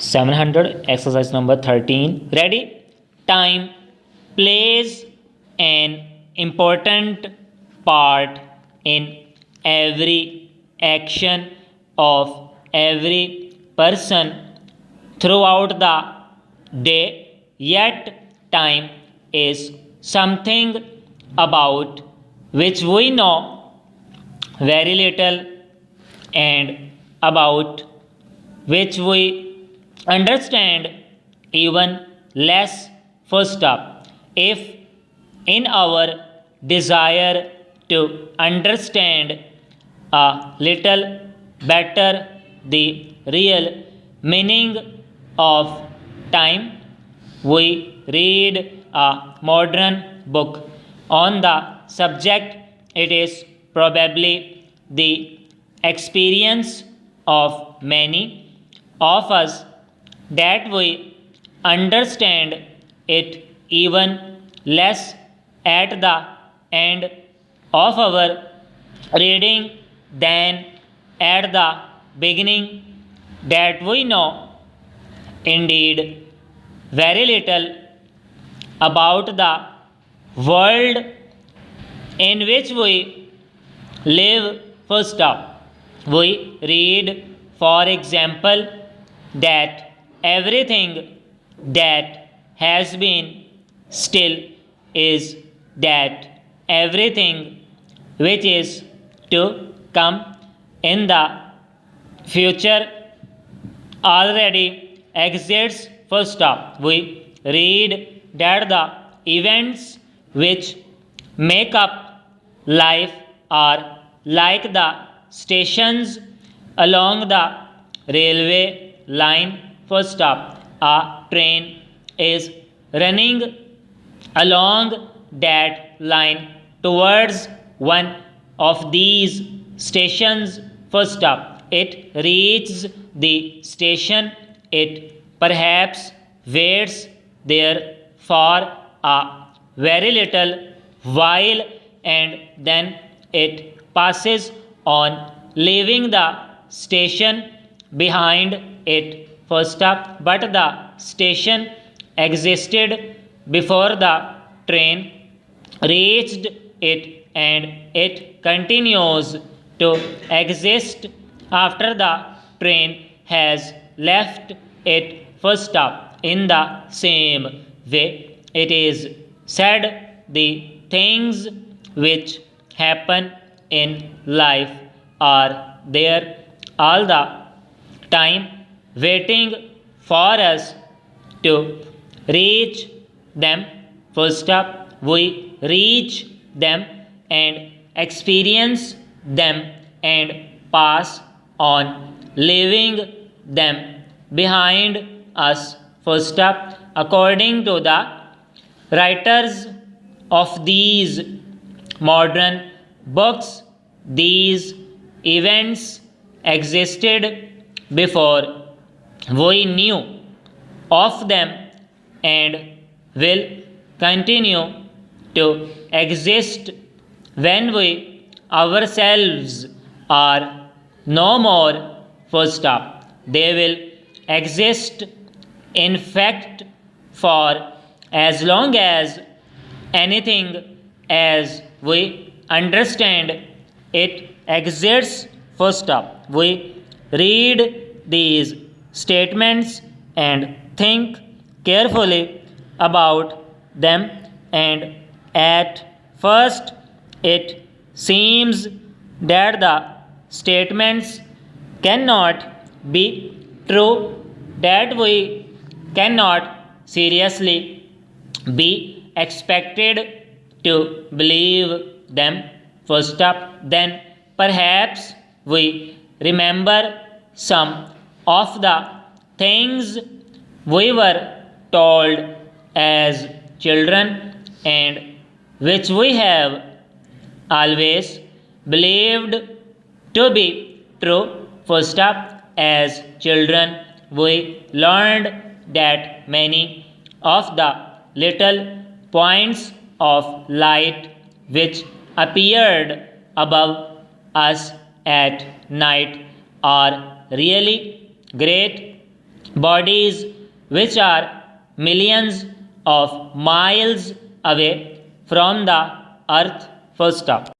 700 exercise number 13. Ready? Time plays an important part in every action of every person throughout the day, yet time is something about which we know very little and about which we understand even less. First up, if in our desire to understand a little better the real meaning of time, we read a modern book on the subject. It is probably the experience of many of us that we understand it even less at the end of our reading than at the beginning, that we know indeed very little about the world in which we live. First up, we read, for example, that everything that has been still is that everything which is to come in the future already exists. First up, we read that the events which make up life are like the stations along the railway line. First up, a train is running along that line towards one of these stations. First up, it reaches the station. It perhaps waits there for a very little while and then it passes on, leaving the station behind it. First up, but the station existed before the train reached it and it continues to exist after the train has left it. First up, in the same way, it is said the things which happen in life are there all the time, waiting for us to reach them. First up, we reach them and experience them and pass on, leaving them behind us. First up, according to the writers of these modern books, these events existed before we knew of them and will continue to exist when we ourselves are no more. First up, they will exist in fact for as long as anything as we understand it exists. First up, we read these statements and think carefully about them, and at first it seems that the statements cannot be true, that we cannot seriously be expected to believe them. First up, then perhaps we remember some of the things we were told as children and which we have always believed to be true. First up, as children, we learned that many of the little points of light which appeared above us at night are really great bodies which are millions of miles away from the earth. First stop.